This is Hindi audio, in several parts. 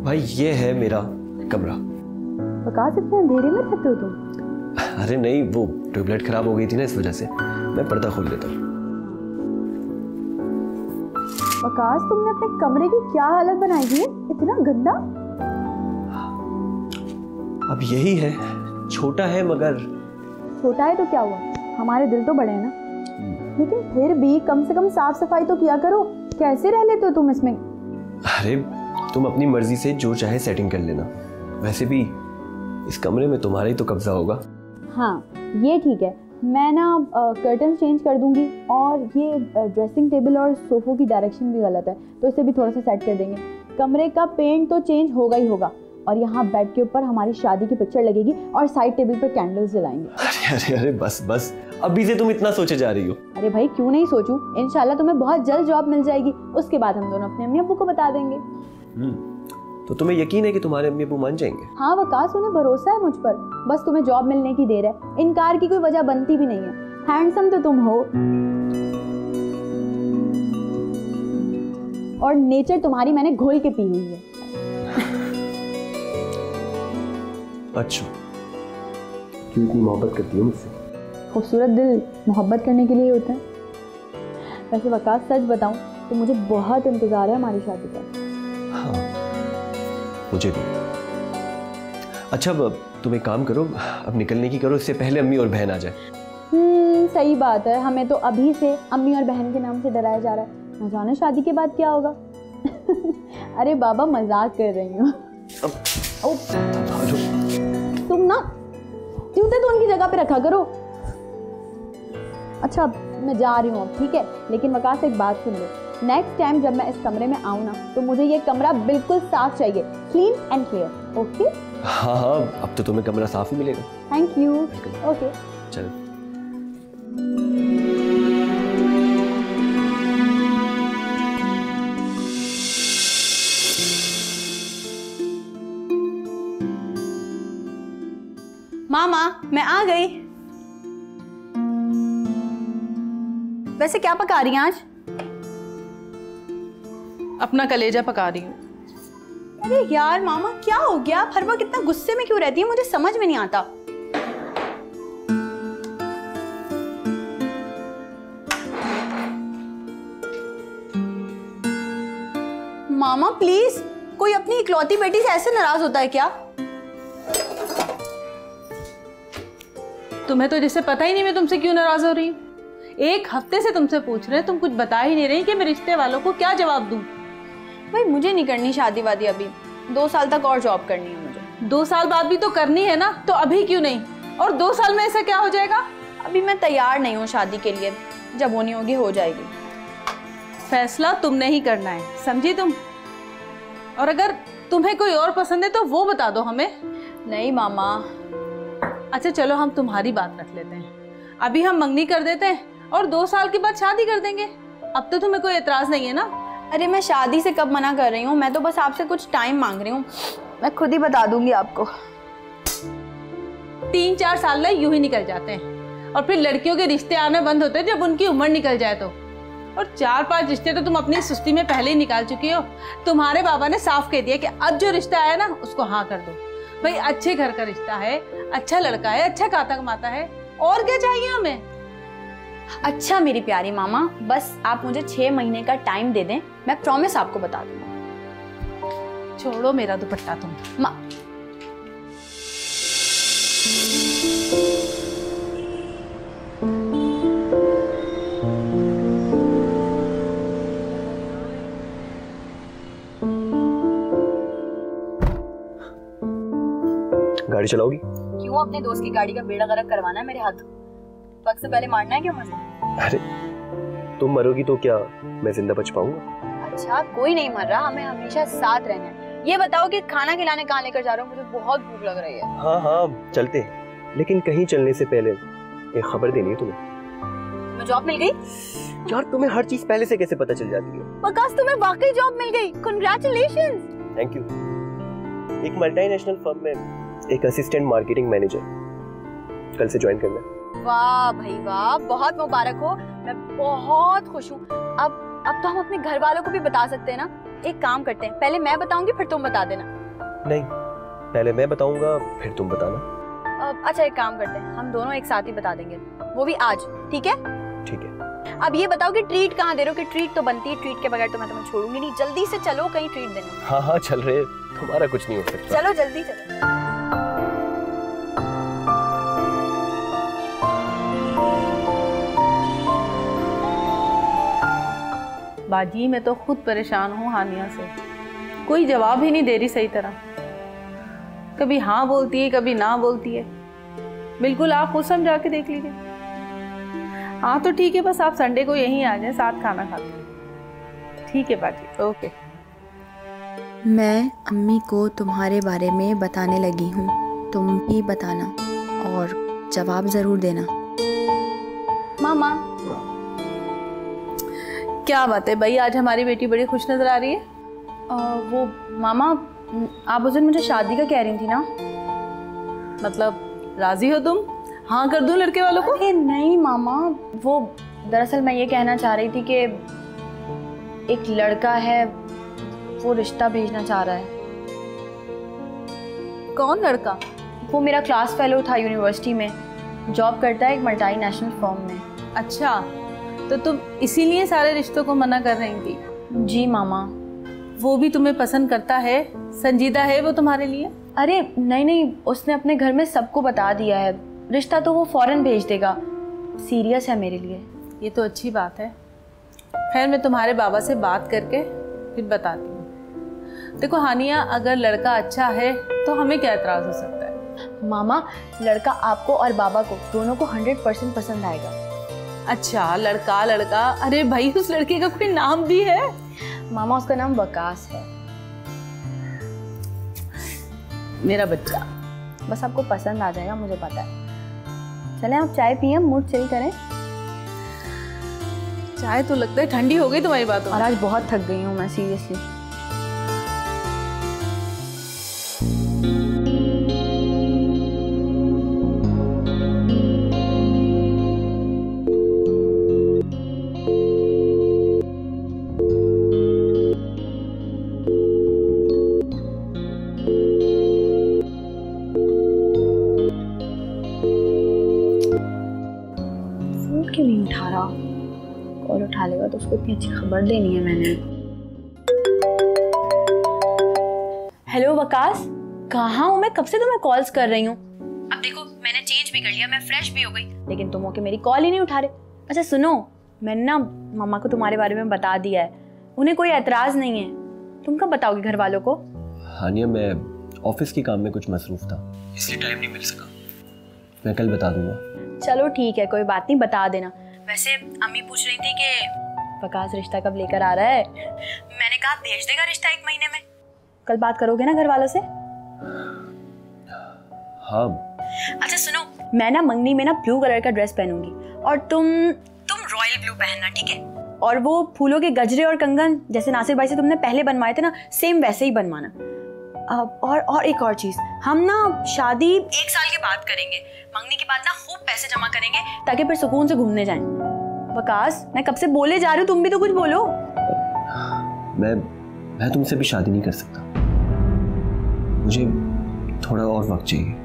भाई ये है मेरा कमरा। वकास इतने अंधेरे में रहते हो तुम? अरे नहीं, वो ट्यूबलाइट खराब हो गई थी ना, इस वजह से मैं पर्दा खोल देता हूँ। वकास तुमने अपने कमरे की क्या हालत बनाई है, इतना गंदा। अब यही है, छोटा है मगर। छोटा है तो क्या हुआ, हमारे दिल तो बड़े हैं ना। लेकिन फिर भी कम से कम साफ सफाई तो किया करो। कैसे रह लेते हो तुम इसमें? अरे तुम अपनी मर्जी से जो चाहे सेटिंग कर लेना। वैसे भी इस कमरे में तुम्हारा ही तो कब्जा होगा। हाँ ये ठीक है, मैं ना कर्टन चेंज कर दूंगी, और ये ड्रेसिंग टेबल और सोफों की डायरेक्शन भी गलत है, तो इसे भी थोड़ा सा सेट कर देंगे। कमरे का पेंट तो चेंज होगा ही होगा, और यहाँ बेड के ऊपर हमारी शादी की पिक्चर लगेगी, और साइड टेबल पर कैंडल्स जलाएंगे। अरे अरे अरे बस बस, अभी से तुम इतना सोचे जा रही हो। अरे भाई क्यों नहीं सोचूं, इंशाल्लाह तुम्हें बहुत जल्द जॉब मिल जाएगी, उसके बाद हम दोनों अपने अम्मी अब्बू को बता देंगे। तो तुम्हें यकीन है कि तुम्हारे अम्मी अब्बू मान जाएंगे? हाँ वकास, उन्हें भरोसा है मुझ पर, बस तुम्हें जॉब मिलने की देर है। इनकार की कोई वजह बनती भी नहीं है, हैंडसम तो तुम हो, और नेचर तुम्हारी मैंने घोल के पी हुई है। अच्छा, क्यों इतनी मोहब्बत करती हो मुझसे? खूबसूरत दिल मोहब्बत करने के लिए होता है। वैसे वकास सच बताऊं तो मुझे बहुत इंतजार है हमारी शादी का। हाँ मुझे भी। अच्छा अब तुम एक काम करो, अब निकलने की करो, इससे पहले अम्मी और बहन आ जाए। सही बात है, हमें तो अभी से अम्मी और बहन के नाम से डराया जा रहा है, न जाने शादी के बाद क्या होगा। अरे बाबा मजाक कर रही हूँ। तुम ना जूते तो उनकी जगह पे रखा करो। अच्छा मैं जा रही हूँ अब, ठीक है, लेकिन वकास एक बात सुन लो, नेक्स्ट टाइम जब मैं इस कमरे में आऊँ ना, तो मुझे ये कमरा बिल्कुल साफ चाहिए, क्लीन एंड क्लियर। ओके? हाँ हाँ, अब तो तुम्हें कमरा साफ ही मिलेगा। Thank you. ओके चलो। मामा मैं आ गई। वैसे क्या पका रही हैं आज? अपना कलेजा पका रही हूँ। अरे यार मामा क्या हो गया, हर वक्त इतना गुस्से में क्यों रहती है, मुझे समझ में नहीं आता। मामा प्लीज, कोई अपनी इकलौती बेटी से ऐसे नाराज होता है क्या? तुम्हें तो जैसे पता ही नहीं मैं तुमसे क्यों नाराज हो रही हूँ। एक हफ्ते से तुमसे पूछ रहे हैं, तुम कुछ बता ही नहीं रही कि मैं रिश्ते वालों को क्या जवाब दूं। भाई मुझे नहीं करनी शादी वादी अभी, 2 साल तक और जॉब करनी है मुझे। 2 साल बाद भी तो करनी है ना, तो अभी क्यों नहीं? और 2 साल में ऐसा क्या हो जाएगा? अभी मैं तैयार नहीं हूँ शादी के लिए, जब होनी होगी हो जाएगी। फैसला तुमने ही करना है, समझी तुम? और अगर तुम्हें कोई और पसंद है तो वो बता दो हमें। नहीं मामा। अच्छा चलो हम तुम्हारी बात रख लेते हैं, अभी हम मंगनी कर देते हैं और 2 साल के बाद शादी कर देंगे। अब तो तुम्हें कोई एतराज नहीं है ना? अरे मैं शादी से कब मना कर रही हूँ, मैं तो बस आपसे कुछ टाइम मांग रही हूँ, मैं खुद ही बता दूंगी आपको। 3-4 साल ना यूं ही निकल जाते हैं, और फिर लड़कियों के रिश्ते आने बंद होते हैं जब उनकी उम्र निकल जाए तो। और 4-5 रिश्ते तो तुम अपनी सुस्ती में पहले ही निकाल चुकी हो। तुम्हारे बाबा ने साफ कह दिया कि अब जो रिश्ता आया ना उसको हाँ कर दो। भाई अच्छे घर का रिश्ता है, अच्छा लड़का है, अच्छा खाता कमाता है, और क्या चाहिए हमें? अच्छा मेरी प्यारी मामा, बस आप मुझे 6 महीने का टाइम दे दें, मैं प्रॉमिस आपको बता दूंगा। छोड़ो मेरा दुपट्टा तुम। गाड़ी चलाओगी? क्यों अपने दोस्त की गाड़ी का बेड़ा गर्क करवाना है मेरे हाथ? वक्त से पहले मारना है क्या मुझे? अरे तुम मरोगी तो क्या मैं जिंदा बच पाऊंगा? अच्छा कोई नहीं मर रहा, हमें हमेशा साथ रहना है। ये बताओ कि खाना खिलाने कहाँ लेकर जा रहे हो, मुझे बहुत भूख लग रही है। हाँ हाँ चलते हैं, लेकिन कहीं चलने से पहले एक खबर देनी है तुम्हें। मैं जॉब मिल गई? यार तुम्हें हर चीज पहले से कैसे पता चल जाती है? वकास तुम्हें वाकई जॉब मिल गई, कांग्रेचुलेशंस। Thank you. एक मल्टीनेशनल फर्म में एक असिस्टेंट मार्केटिंग मैनेजर, कल से ज्वाइन करना है। वाह भाई वाह, बहुत मुबारक हो, मैं बहुत खुश हूँ। अब तो हम अपने घर वालों को भी बता सकते हैं ना एक काम करते हैं, पहले मैं बताऊंगी फिर तुम बता देना। नहीं, पहले मैं बताऊंगा फिर तुम बताना। अच्छा एक काम करते हैं, हम दोनों एक साथ ही बता देंगे, वो भी आज, ठीक है? ठीक है। अब ये बताओ कि ट्रीट कहाँ दे रहे हो? कि ट्रीट तो बनती है, ट्रीट के बगैर तो मैं तुम्हें छोड़ूंगी नहीं। जल्दी से चलो कहीं ट्रीट देने। हाँ हाँ चल रहे, तुम्हारा कुछ नहीं हो सकता। चलो जल्दी चलो। बाजी मैं तो खुद परेशान हूँ हानिया से, कोई जवाब ही नहीं दे रही सही तरह। कभी हाँ बोलती है कभी ना बोलती है। बिल्कुल आप खुद समझा के देख लीजिए। हाँ तो ठीक है, बस आप संडे को यहीं आ जाए, साथ खाना खाते हैं। ठीक है बाजी, ओके। मैं अम्मी को तुम्हारे बारे में बताने लगी हूँ, तुम भी बताना और जवाब ज़रूर देना। मामा क्या बात है भाई, आज हमारी बेटी बड़ी खुश नजर आ रही है। वो मामा, आप उस दिन मुझे शादी का कह रही थी ना? मतलब राजी हो तुम? हाँ कर दूं लड़के वालों को? अरे नहीं मामा, वो दरअसल मैं ये कहना चाह रही थी कि एक लड़का है, वो रिश्ता भेजना चाह रहा है। कौन लड़का? वो मेरा क्लास फेलो था यूनिवर्सिटी में, जॉब करता है एक मल्टीनेशनल फर्म में। अच्छा, तो तुम इसीलिए सारे रिश्तों को मना कर रही थी? जी मामा। वो भी तुम्हें पसंद करता है? संजीदा है वो तुम्हारे लिए? अरे नहीं नहीं, उसने अपने घर में सबको बता दिया है, रिश्ता तो वो फौरन भेज देगा, सीरियस है मेरे लिए। ये तो अच्छी बात है। खैर मैं तुम्हारे बाबा से बात करके फिर बताती हूँ। देखो हानिया, अगर लड़का अच्छा है तो हमें क्या एतराज़ हो सकता है? मामा लड़का आपको और बाबा को दोनों को 100% पसंद आएगा। अच्छा लड़का लड़का, अरे भाई उस लड़के का कोई नाम भी है? मामा उसका नाम वकास है। मेरा बच्चा। बस आपको पसंद आ जाएगा, मुझे पता है। चलें आप चाय पिए, मूड चिल करें। चाय तो लगता है ठंडी हो गई तुम्हारी बातों में। और आज बहुत थक गई हूँ मैं, सीरियसली। क्यों नहीं उठा रहा? कॉल उठा लेगा तो उसको इतनी अच्छी खबर देनी है मैंने। हेलो वकास, कहाँ हूँ मैं? कब से तुम्हें कॉल्स कर रही हूँ। अब देखो मैंने चेंज भी कर लिया, मैं फ्रेश भी हो गई, लेकिन तुम हो के मेरी कॉल ही नहीं उठा रहे। अच्छा सुनो, मैंने ना मम्मा को तुम्हारे बारे में बता दिया है, उन्हें कोई एतराज नहीं है। तुम कब बताओगे घर वालों को? हानिया मैं ऑफिस के काम में कुछ मसरूफ था, इसलिए टाइम नहीं मिल सका। मैं कल बता दूंगा। चलो ठीक है, कोई बात नहीं, बता देना। वैसे अम्मी पूछ रही थी कि वकास रिश्ता कब लेकर आ रहा है। मैंने कहा भेज देगा रिश्ता 1 महीने में। कल बात करोगे ना घर वालों से? हाँ। अच्छा सुनो, मैं ना मंगनी में ना ब्लू कलर का ड्रेस पहनूंगी और तुम रॉयल ब्लू पहनना, ठीक है? और वो फूलों के गजरे और कंगन जैसे नासिर भाई से तुमने पहले बनवाए थे ना, सेम वैसे ही बनवाना। और एक और चीज, हम ना शादी 1 साल के बाद करेंगे। मंगनी के बाद ना खूब पैसे जमा करेंगे ताकि फिर सुकून से घूमने जाएं। वकास मैं कब से बोले जा रही हूँ, तुम भी तो कुछ बोलो। मैं तुमसे भी शादी नहीं कर सकता, मुझे थोड़ा और वक्त चाहिए।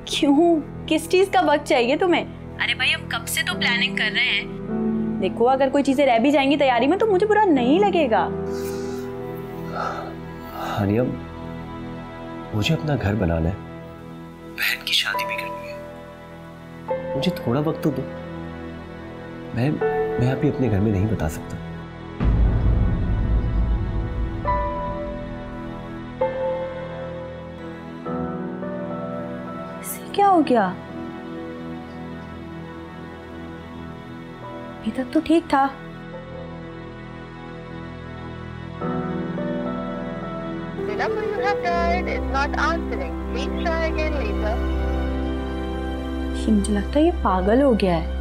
क्यों, किस चीज का वक्त चाहिए तुम्हें? अरे भाई हम कब से तो प्लानिंग कर रहे हैं। देखो अगर कोई चीजें रह भी जाएंगी तैयारी में तो मुझे बुरा नहीं लगेगा। हानिया मुझे अपना घर बनाना है, बहन की शादी भी करनी है, मुझे थोड़ा वक्त तो दो। मैं अभी अपने घर में नहीं बता सकता। इससे क्या हो गया? अभी तक तो ठीक था। The number you have dialed is not answering. Please try again later. मुझे लगता है ये पागल हो गया है।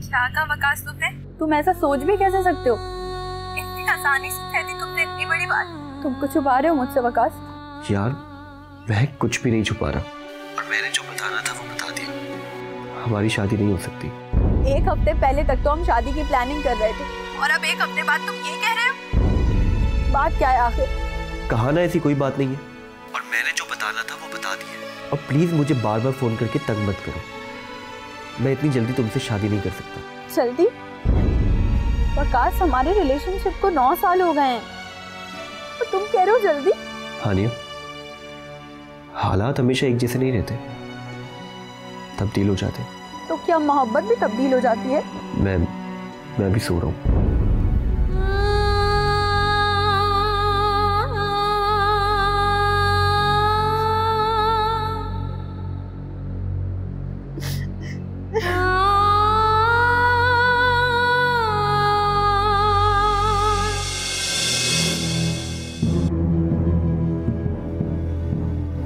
क्या कहा वकास तुमने? तुम ऐसा सोच भी कैसे सकते हो? इतनी आसानी से कह दी तुमने इतनी बड़ी बात। तुम कुछ छुपा रहे हो मुझसे वकास? यार मैं कुछ भी नहीं छुपा रहा, और मैंने जो बताना था वो बता दिया। हमारी शादी नहीं हो सकती। एक हफ्ते पहले तक तो हम शादी की प्लानिंग कर रहे थे, और अब एक हफ्ते बाद तुम ये कह रहे हो? बात क्या है आखिर? कहा ना ऐसी कोई बात नहीं है, और मैंने जो बताना था वो बता दिया। और प्लीज मुझे बार बार फोन करके तंग मत करो। मैं इतनी जल्दी तुमसे शादी नहीं कर सकता। जल्दी? वकास हमारे रिलेशनशिप को 9 साल हो गए हैं, तो तुम कह रहे हो जल्दी? हानिया, हालात हमेशा एक जैसे नहीं रहते, तब्दील हो जाते। तो क्या मोहब्बत भी तब्दील हो जाती है? मैं भी सो रहा हूँ।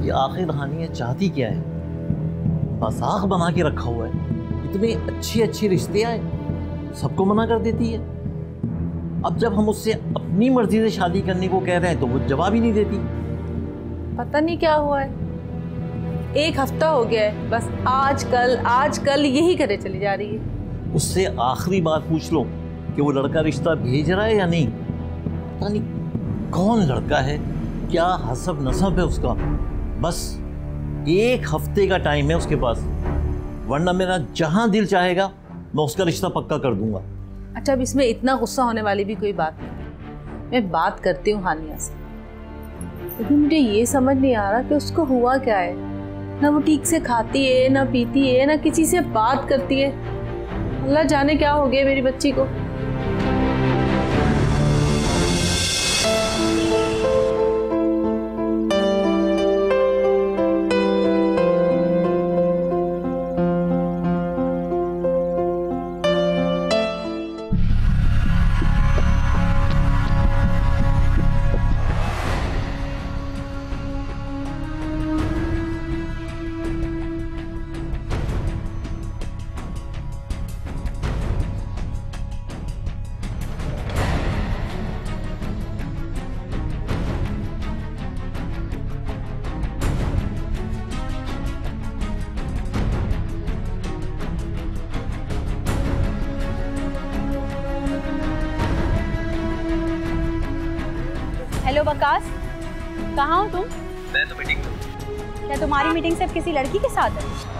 ये आखिर हानिया चाहती क्या है? मजाक बना के रखा हुआ है। इतने अच्छे अच्छे रिश्ते आए, सबको मना कर देती है। अब जब हम उससे अपनी मर्जी से शादी करने को कह रहे हैं तो वो जवाब ही नहीं देती। पता नहीं क्या हुआ है, 1 हफ्ता हो गया है, बस आज कल यही करे चली जा रही है। उससे आखिरी बात पूछ लो कि वो लड़का रिश्ता भेज रहा है या नहीं। पता नहीं कौन लड़का है, क्या हसब नसब है उसका। बस 1 हफ्ते का टाइम है उसके पास, वरना मेरा जहां दिल चाहेगा मैं उसका रिश्ता पक्का कर दूंगा। अच्छा, अब इसमें इतना गुस्सा होने वाली भी कोई बात नहीं। मैं बात करती हूँ हानिया से, लेकिन मुझे ये समझ नहीं आ रहा कि उसको हुआ क्या है। ना वो ठीक से खाती है, ना पीती है, ना किसी से बात करती है। अल्लाह जाने क्या हो गया मेरी बच्ची को। हेलो वकास, कहाँ हो तुम? मैं तो मीटिंग में। क्या तुम्हारी मीटिंग सिर्फ किसी लड़की के साथ है?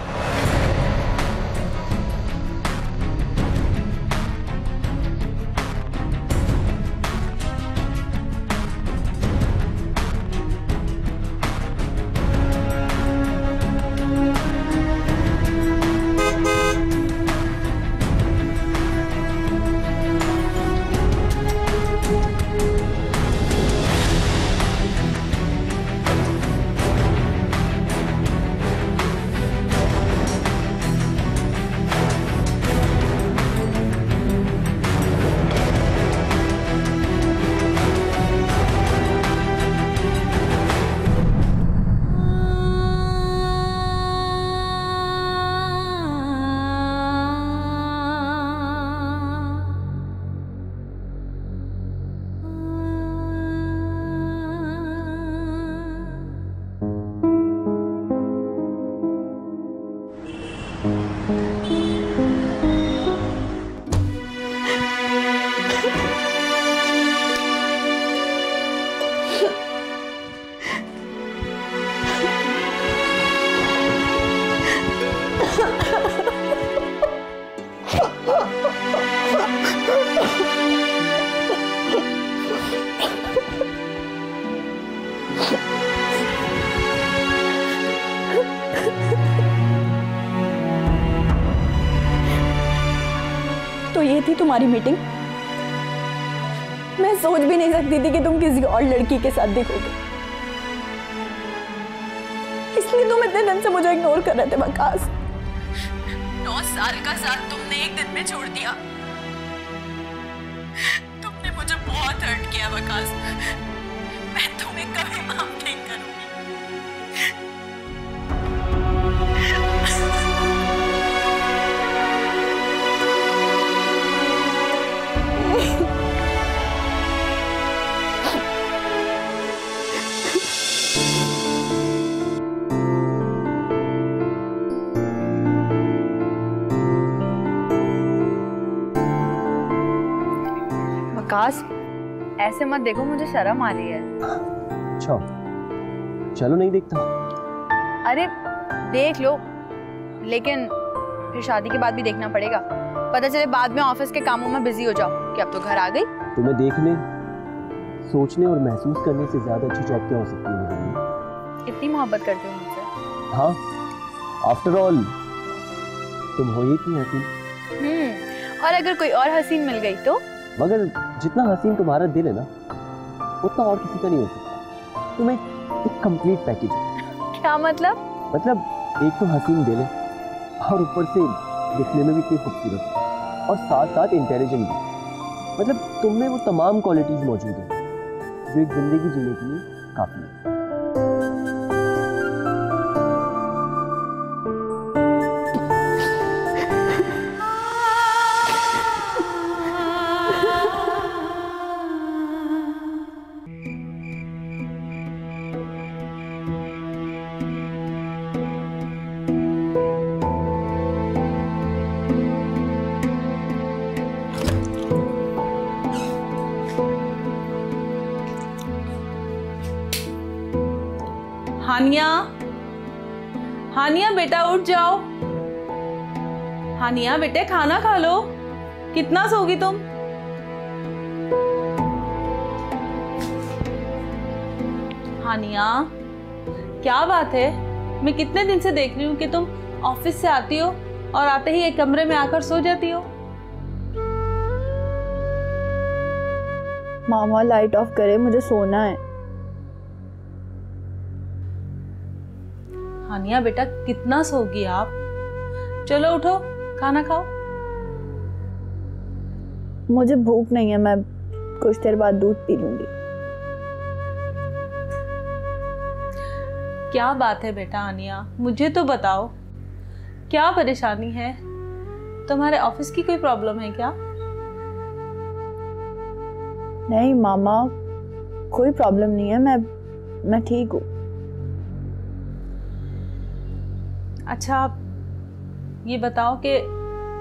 तो ये थी तुम्हारी मीटिंग? मैं सोच भी नहीं सकती थी कि तुम किसी और लड़की के साथ दिखोगे, इसलिए तुम इतने दिन से मुझे इग्नोर कर रहे थे वकास। 9 साल का साथ तुमने एक दिन में छोड़ दिया। तुमने मुझे बहुत हर्ट किया वकास। मैं तुम्हें कभी माफ नहीं करूंगी। ऐसे मत देखो, मुझे शर्म आ रही है। अच्छा चलो नहीं देखता। अरे देख लो, लेकिन फिर शादी के बाद भी देखना पड़ेगा। पता चले बाद में ऑफिस के कामों में बिजी हो जाओ कि अब तो घर आ गई। तुम्हें देखने, सोचने और महसूस करने से ज्यादा अच्छी जॉब क्या हो सकती है मेरे लिए? इतनी मोहब्बत करते हो मुझसे? हाँ, आफ्टर ऑल तुम हो ही इतनी हसीन। और अगर कोई और हसीन मिल गई तो? मगर जितना हसीन तुम्हारा दिल है ना, उतना और किसी का नहीं हो सकता। तुम एक कंप्लीट पैकेज हो। क्या मतलब? मतलब एक तो हसीन दिल है और ऊपर से दिखने में भी इतनी खूबसूरत और साथ साथ इंटेलिजेंट भी। मतलब तुम में वो तमाम क्वालिटीज मौजूद हैं जो एक जिंदगी जीने के लिए काफी है। हानिया, हानिया बेटा उठ जाओ। हानिया बेटे खाना खा लो। कितना सोगी तुम? हानिया क्या बात है? मैं कितने दिन से देख रही हूँ कि तुम ऑफिस से आती हो और आते ही एक कमरे में आकर सो जाती हो। मामा लाइट ऑफ करे, मुझे सोना है। हानिया बेटा कितना सोगी आप? चलो उठो, खाना खाओ। मुझे भूख नहीं है, मैं कुछ देर बाद दूध पी लूंगी। क्या बात है बेटा हानिया, मुझे तो बताओ क्या परेशानी है? तुम्हारे ऑफिस की कोई प्रॉब्लम है क्या? नहीं मामा, कोई प्रॉब्लम नहीं है, मैं ठीक हूँ। अच्छा ये बताओ कि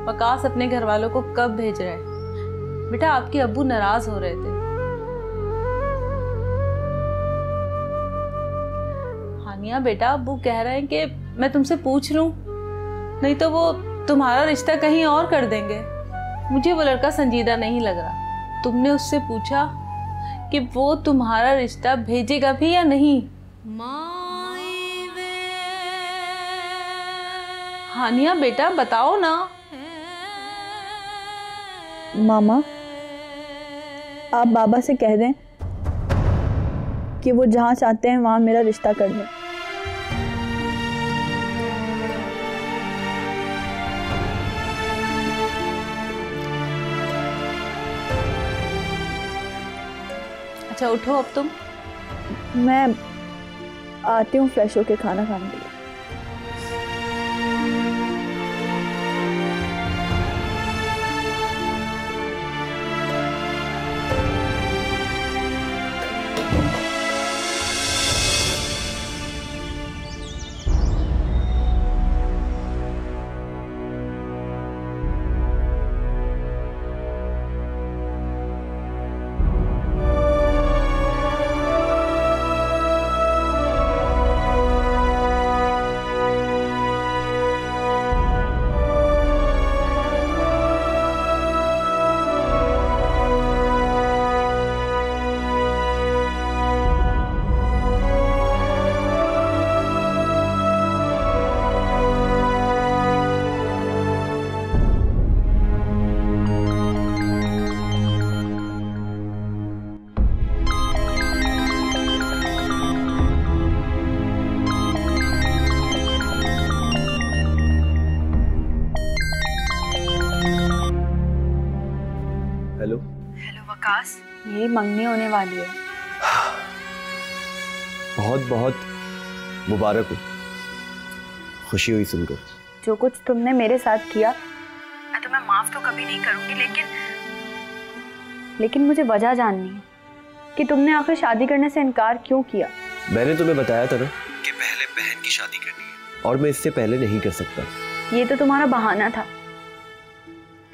वकास अपने घर वालों को कब भेज रहे हैं? बेटा आपके अब्बू नाराज हो रहे थे। हानिया बेटा अब्बू कह रहे हैं कि मैं तुमसे पूछ लूं, नहीं तो वो तुम्हारा रिश्ता कहीं और कर देंगे। मुझे वो लड़का संजीदा नहीं लग रहा। तुमने उससे पूछा कि वो तुम्हारा रिश्ता भेजेगा भी या नहीं? हानिया बेटा बताओ ना। मामा आप बाबा से कह दें कि वो जहाँ चाहते हैं वहाँ मेरा रिश्ता कर दें। अच्छा उठो अब तुम। मैं आती हूँ फ्रेश होके खाना खाने के लिए। हेलो हेलो वकास, मेरी मंगनी होने वाली है। बहुत बहुत मुबारक हो। खुशी हुई सुनकर। जो कुछ तुमने मेरे साथ किया मैं तुम्हें माफ तो कभी नहीं करूंगी, लेकिन मुझे वजह जाननी है कि तुमने आखिर शादी करने से इनकार क्यों किया। मैंने तुम्हें बताया था ना कि पहले बहन की शादी करनी है और मैं इससे पहले नहीं कर सकता। ये तो तुम्हारा बहाना था।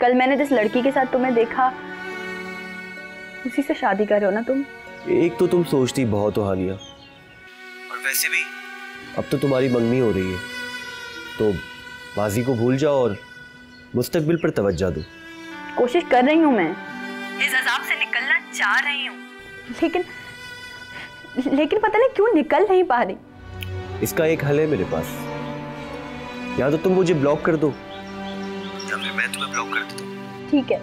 कल मैंने जिस लड़की के साथ तुम्हें देखा उसी से शादी कर रहे हो ना तुम? एक तो तुम सोचती बहुत हो हानिया, और वैसे भी अब तो तुम्हारी मंगनी हो रही है, तो माजी को भूल जाओ और मुस्तकबिल पर तवज्जो दो। कोशिश कर रही हूँ मैं, इस अजाब से निकलना चाह रही हूँ, लेकिन पता नहीं क्यों निकल नहीं पा रही। इसका एक हल है मेरे पास। या तो तुम मुझे ब्लॉक कर दो या फिर मैं तुम्हें ब्लॉक कर देता हूँ। ठीक है,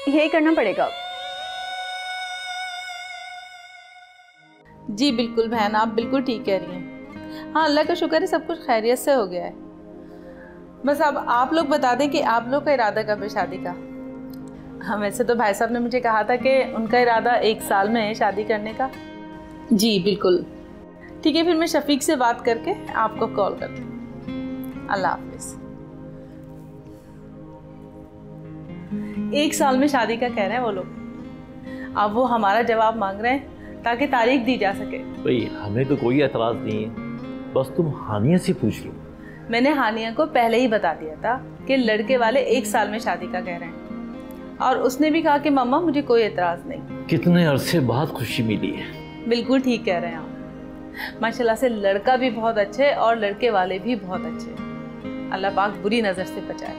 यही करना पड़ेगा। जी बिल्कुल बहन, आप बिल्कुल ठीक कह रही हैं। हाँ, अल्लाह का शुक्र है, सब कुछ खैरियत से हो गया है। बस अब आप लोग बता दें कि आप लोग का इरादा कब है शादी का। हाँ, वैसे तो भाई साहब ने मुझे कहा था कि उनका इरादा 1 साल में है शादी करने का। जी बिल्कुल ठीक है, फिर मैं शफीक से बात करके आपको कॉल करती हूँ। अल्लाह हाफिज। 1 साल में शादी का कह रहे हैं वो लोग। अब वो हमारा जवाब मांग रहे हैं ताकि तारीख दी जा सके। भाई हमें तो कोई एतराज़ नहीं है, बस तुम हानिया से पूछ लो। मैंने हानिया को पहले ही बता दिया था कि लड़के वाले 1 साल में शादी का कह रहे हैं, और उसने भी कहा कि मम्मा मुझे कोई एतराज़ नहीं। कितने अरसे बाद खुशी मिली है। बिल्कुल ठीक कह रहे हैं आप। माशाल्लाह से लड़का भी बहुत अच्छे और लड़के वाले भी बहुत अच्छे। अल्लाह पाक बुरी नज़र से बचाए।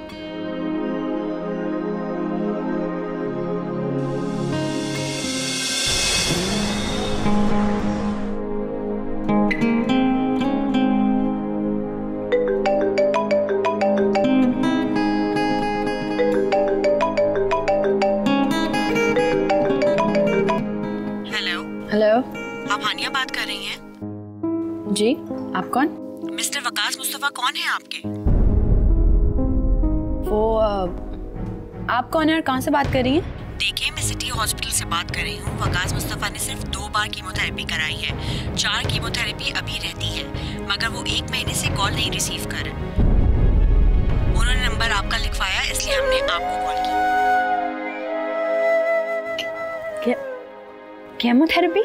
हेलो, आप हानिया बात कर रही हैं? जी आप कौन? मिस्टर वकास मुस्तफ़ा कौन है आपके? वो आप कौन है और कहाँ से बात कर रही हैं? देखिए, मैं सिटी हॉस्पिटल से बात कर रही हूँ। वकास मुस्तफ़ा ने सिर्फ 2 बार कीमोथेरेपी कराई है। 4 कीमोथेरेपी अभी रहती है, मगर वो 1 महीने से कॉल नहीं रिसीव कर रहे। उन्होंने नंबर आपका लिखवाया, इसलिए हमने आपको कॉल की। केमोथेरेपी?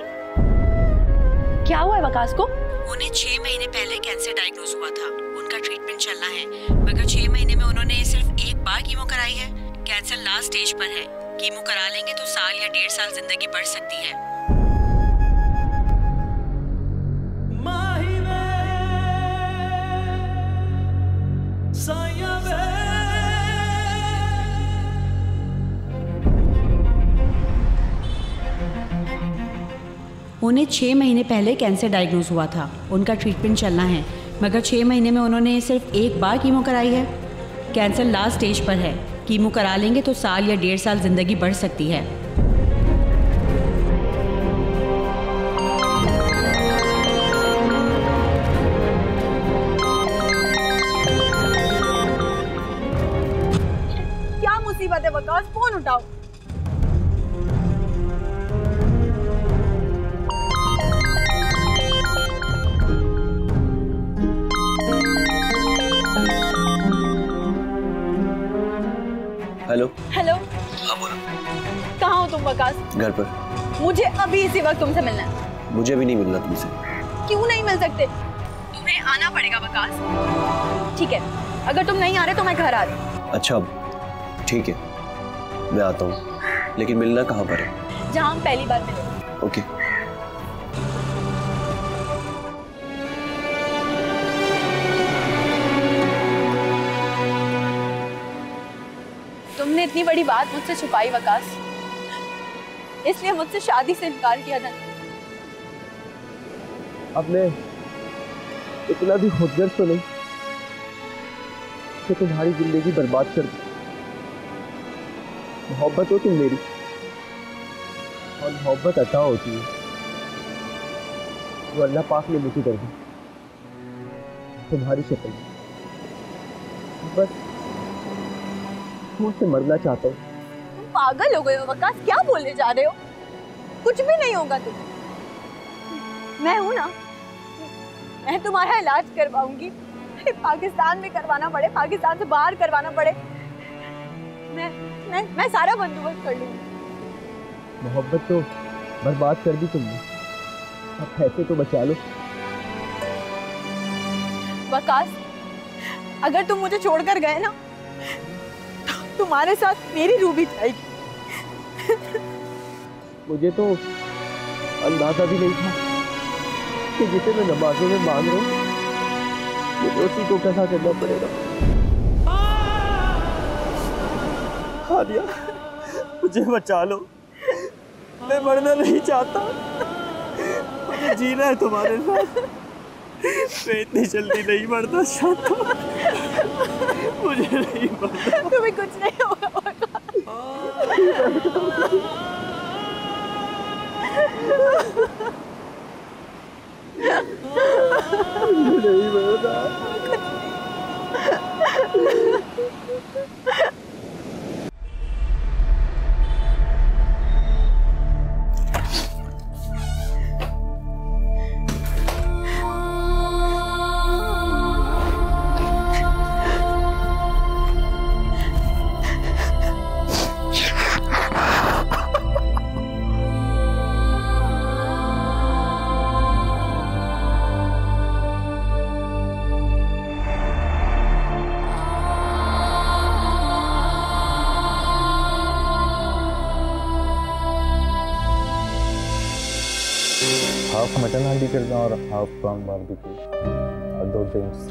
क्या हुआ है वकास को? उन्हें 6 महीने पहले कैंसर डायग्नोज हुआ था। उनका ट्रीटमेंट चलना है, मगर 6 महीने में उन्होंने सिर्फ 1 बार कीमो कराई है। कैंसर लास्ट स्टेज पर है। कीमो करा लेंगे तो साल या 1.5 साल जिंदगी बढ़ सकती है। उन्हें 6 महीने पहले कैंसर डायग्नोज हुआ था। उनका ट्रीटमेंट चलना है, मगर 6 महीने में उन्होंने सिर्फ 1 बार कीमो कराई है। कैंसर लास्ट स्टेज पर है। कीमो करा लेंगे तो साल या 1.5 साल जिंदगी बढ़ सकती है। क्या मुसीबत है वकास? फोन उठाओ। हेलो। हेलो, हाँ बोलो। कहाँ हो तुम वकास? घर पर। मुझे अभी इसी वक्त तुमसे मिलना है। मुझे भी नहीं मिलना तुमसे। क्यों नहीं मिल सकते? तुम्हें आना पड़ेगा वकास। ठीक है, अगर तुम नहीं आ रहे तो मैं घर आ रही हूँ। अच्छा ठीक है, मैं आता हूँ, लेकिन मिलना कहाँ पर है? जहाँ हम पहली बार मिले। ओके। तुमने इतनी बड़ी बात मुझसे छुपाई वकास, इसलिए मुझसे शादी से इनकार किया था। अब मैं इतना भी खुदगर्ज तो नहीं कि तुम्हारी जिंदगी बर्बाद कर दूं। मोहब्बत हो तुम मेरी, और मोहब्बत अता होती है वो अल्लाह पाक ने मुझे कर दी तुम्हारी शक्ल में। बस मुझसे मरना चाहता हूँ। तुम पागल हो गए हो वकास, क्या बोलने जा रहे हो? कुछ भी नहीं होगा तुम। मैं हूं ना, मैं तुम्हारा इलाज करवाऊंगी। पाकिस्तान में करवाना पड़े, पाकिस्तान से बाहर करवाना पड़े, मैं सारा बंदोबस्त कर लूंगी। मोहब्बत तो बर्बाद कर दी तुमने, अब पैसे तो बचा लो। वकास, अगर तुम मुझे छोड़कर गए ना, तो तुम्हारे साथ मेरी रूह भी जाएगी। मुझे तो अंदाजा भी नहीं था कि जिसे मैं नमाजों में मांग रहा हूँ मुझे उसी को कैसा करना पड़ेगा। हादिया, मुझे बचा लो, मैं मरना नहीं चाहता, मुझे जीना है तुम्हारे साथ। मैं इतनी जल्दी नहीं मरना चाहता, मुझे नहीं मरना। तुम्हें कुछ नहीं होगा। नहीं मरना। हाफ मटन हांडी कर दूँ और हाफ प्रॉन बारबेक्यू और 2 ड्रिंक्स।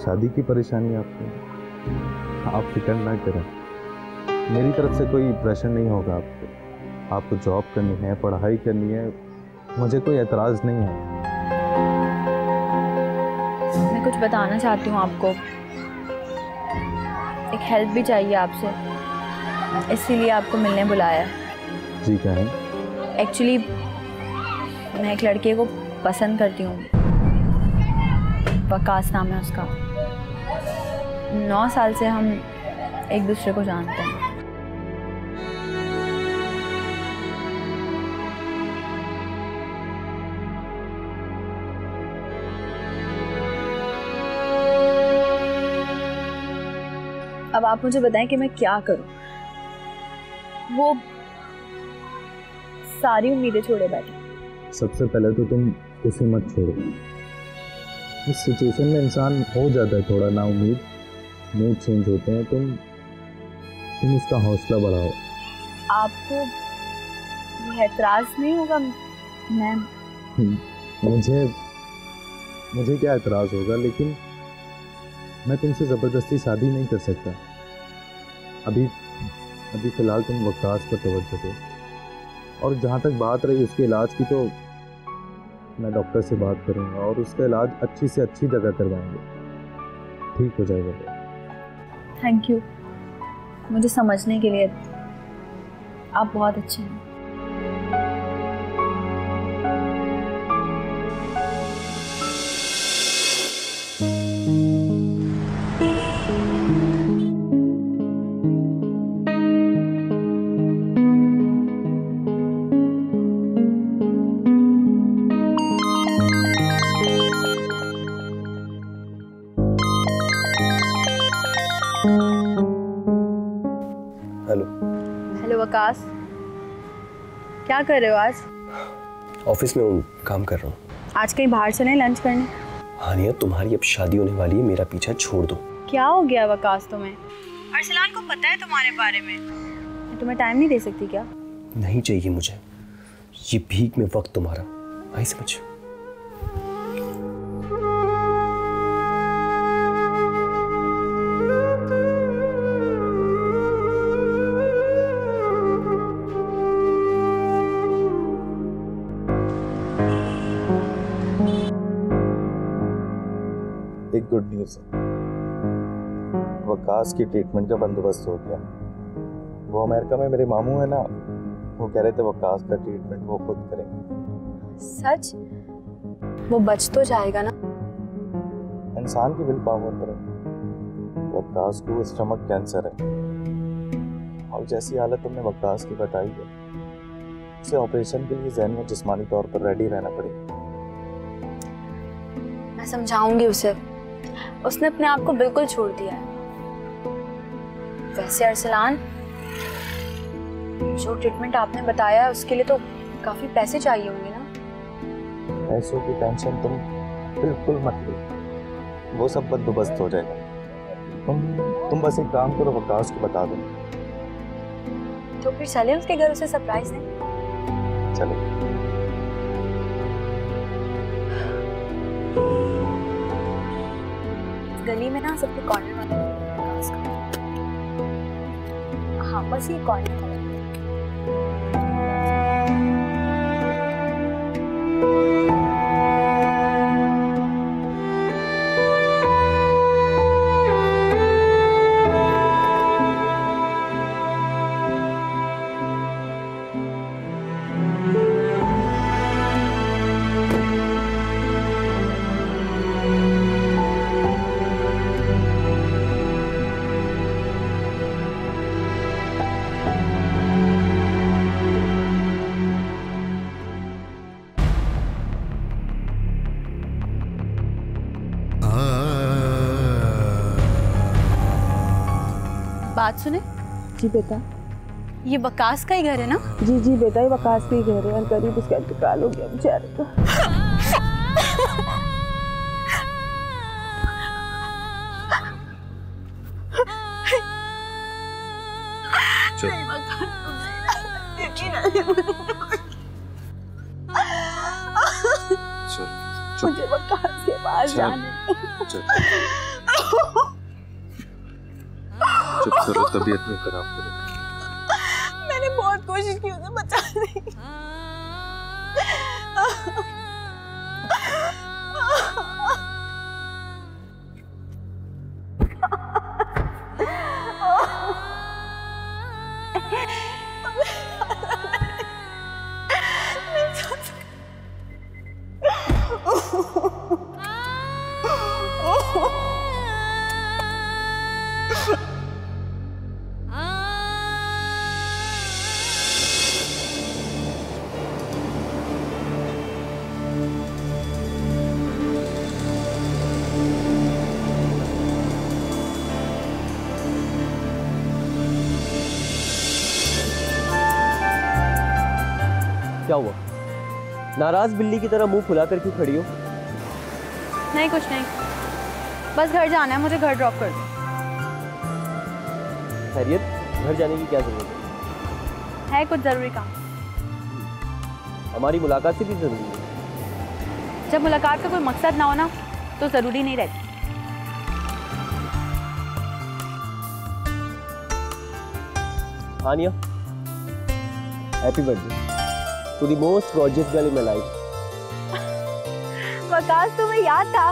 शादी की परेशानी आपको, आप फिक्र ना करें, मेरी तरफ से कोई प्रेशर नहीं होगा आपको। आपको जॉब करनी है, पढ़ाई करनी है, मुझे कोई एतराज़ नहीं है। मैं कुछ बताना चाहती हूँ आपको, एक हेल्प भी चाहिए आपसे, इसीलिए आपको मिलने बुलाया। जी क्या है? एक्चुअली मैं एक लड़के को पसंद करती हूँ, वकास नाम है उसका। 9 साल से हम एक दूसरे को जानते हैं। अब आप मुझे बताएं कि मैं क्या करूं। वो सारी उम्मीदें छोड़े बैठे। सबसे पहले तो तुम उसे मत छोड़ो। इस सिचुएशन में इंसान हो जाता है थोड़ा ना उम्मीद, मूड चेंज होते हैं। तुम उसका हौसला बढ़ाओ। आपको ये एतराज़ नहीं होगा? मैम मुझे क्या एतराज़ होगा, लेकिन मैं तुमसे ज़बरदस्ती शादी नहीं कर सकता। अभी फ़िलहाल तुम वकास पर तवज्जो दो, और जहाँ तक बात रही उसके इलाज की, तो मैं डॉक्टर से बात करूँगा और उसका इलाज अच्छी से अच्छी जगह करवाएंगे, ठीक हो जाएगा। थैंक यू मुझे समझने के लिए, आप बहुत अच्छे हैं। हेलो वकास, क्या कर रहे हो आज? ऑफिस में हूँ, काम कर रहा हूँ। आज कहीं बाहर चलें लंच करने? हानिया, तुम्हारी अब शादी होने वाली है, मेरा पीछा छोड़ दो। क्या हो गया वकास तुम्हें? अरसलान को पता है तुम्हारे बारे में। मैं तुम्हें टाइम नहीं दे सकती क्या? नहीं चाहिए मुझे ये भीख में वक्त तुम्हारा, आई समझ। एक गुड न्यूज़ है, वकास की ट्रीटमेंट का बंदोबस्त हो गया। वो अमेरिका में मेरे मामू है ना, वो कह रहे थे वकास का ट्रीटमेंट वो खुद करेंगे। सच? वो बच तो जाएगा ना? इंसान की विल पावर पर है। वकास को स्टमक कैंसर है, और जैसी हालत तुमने वकास की बताई है, उसे ऑपरेशन के लिए ज़हनी और जिस्मानी तौर पर रेडी रहना पड़ेगा। मैं समझाऊंगी उसे, उसने अपने आप को बिल्कुल छोड़ दिया है। वैसे अरसलान, जो ट्रीटमेंट आपने बताया है उसके लिए तो काफी पैसे चाहिए होंगे ना? पैसों की टेंशन तुम बिल्कुल मत लो, वो सब बंदोबस्त हो जाएगा। तुम बस एक काम करो, वकास को बता दो। तो फिर चले उसके घर, उसे सरप्राइज दें। चलो। गली में ना सबके कॉर्नर वाला वकास का। हाँ बस ये कॉर्नर वाला। बात सुने। जी बेटा। ये वकास का ही घर है ना? जी जी बेटा, ये वकास का ही घर है और करीब उसका इंतकाल हो गया बेचारे का। मुझे वकास के पास जाना है। चुप करो, तबीयत नहीं खराब करो। मैंने बहुत कोशिश की उसे बचाने की। क्या हुआ? नाराज बिल्ली की तरह मुंह फुला कर क्यों खड़ी हो? नहीं कुछ नहीं, बस घर जाना है मुझे, घर ड्रॉप कर दो। खैरियत, घर जाने की क्या जरूरत है कुछ जरूरी काम। हमारी मुलाकात से भी जरूरी है। जब मुलाकात का कोई मकसद ना हो ना तो जरूरी नहीं रहती। Aaniya, happy birthday to the most gorgeous girl in my life. Waqas तुम्हें याद था?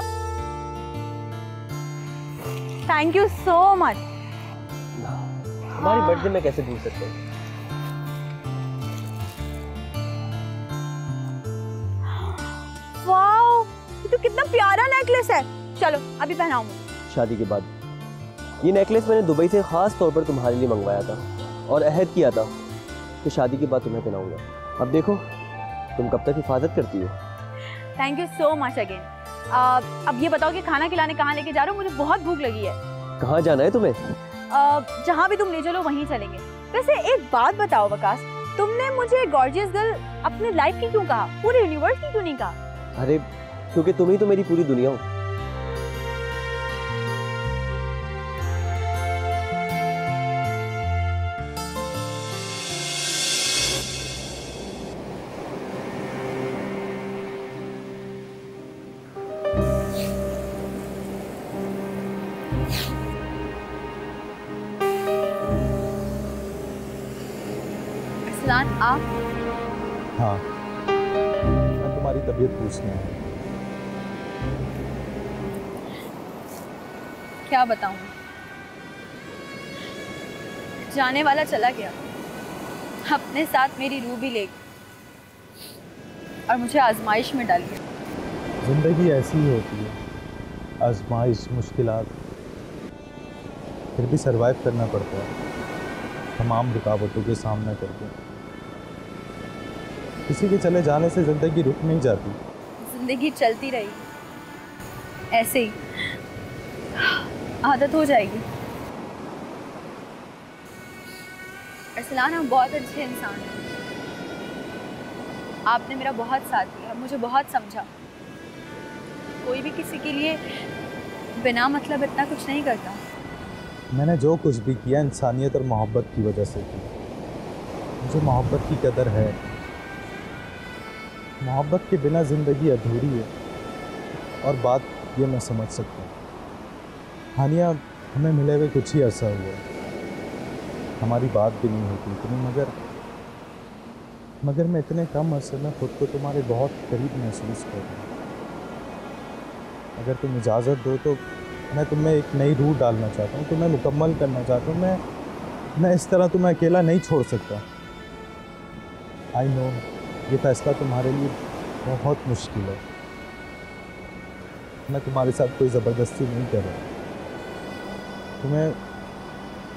Thank you so much. हमारी बर्थडे में कैसे भूल सकते हैं? वाओ, ये तो कितना प्यारा नेकलेस है। चलो अभी पहनाऊं। शादी के बाद ये नेकलेस मैंने दुबई से खास तौर पर तुम्हारे लिए मंगवाया था और अहद किया था कि शादी के बाद तुम्हें पहनाऊंगा। अब देखो तुम कब तक हिफाजत करती हो। Thank you so much again. अब ये बताओ कि खाना खिलाने कहाँ लेके जा रहे हो? मुझे बहुत भूख लगी है। कहाँ जाना है तुम्हें? जहाँ भी तुम ले चलो वहीं चलेंगे। वैसे एक बात बताओ वकास, तुमने मुझे गॉर्जियस गर्ल अपने लाइफ की क्यों कहा, पूरे यूनिवर्स की क्यों नहीं कहा? अरे क्योंकि तुम ही तो मेरी पूरी दुनिया हो। आप? हाँ, मैं तुम्हारी तबीयत पूछने आया। क्या बताऊं, जाने वाला चला गया, अपने साथ मेरी रूह भी ले गई और मुझे आजमाइश में डाल दिया। जिंदगी ऐसी ही होती है, आजमाइश, मुश्किलात, फिर भी सरवाइव करना पड़ता है तमाम रुकावटों के सामना करके। किसी के चले जाने से जिंदगी रुक नहीं जाती, जिंदगी चलती रही ऐसे ही, आदत हो जाएगी। अरसलान, आप बहुत अच्छे इंसान हैं। आपने मेरा बहुत साथ दिया, मुझे बहुत समझा। कोई भी किसी के लिए बिना मतलब इतना कुछ नहीं करता। मैंने जो कुछ भी किया इंसानियत और मोहब्बत की वजह से किया। मुझे मोहब्बत की कदर है। मोहब्बत के बिना ज़िंदगी अधूरी है, और बात ये मैं समझ सकता हूँ। हानिया, हमें मिले हुए कुछ ही अरसा हुआ, हमारी बात भी नहीं होती इतनी, मगर मैं इतने कम अरसे में खुद को तुम्हारे बहुत करीब महसूस कर रहा हूँ। अगर तुम इजाज़त दो तो मैं तुम्हें एक नई रूह डालना चाहता हूँ, तुम्हें मुकम्मल करना चाहता हूँ। मैं इस तरह तुम्हें अकेला नहीं छोड़ सकता। आई नो ये फ़ैसला तुम्हारे लिए बहुत मुश्किल है। मैं तुम्हारे साथ कोई ज़बरदस्ती नहीं कर रहा।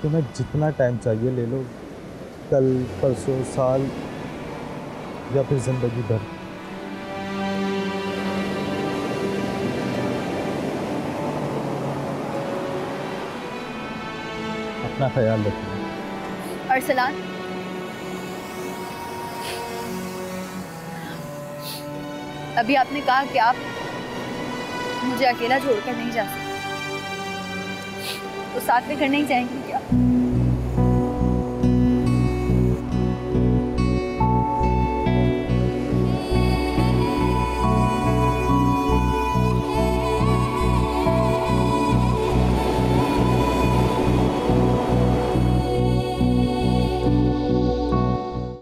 तुम्हें जितना टाइम चाहिए ले लो, कल, परसों, साल या फिर ज़िंदगी भर। अपना ख्याल रखना। अरसलान, अभी आपने कहा कि आप मुझे अकेला छोड़कर नहीं जा सकते, तो साथ में घर नहीं जाएंगे?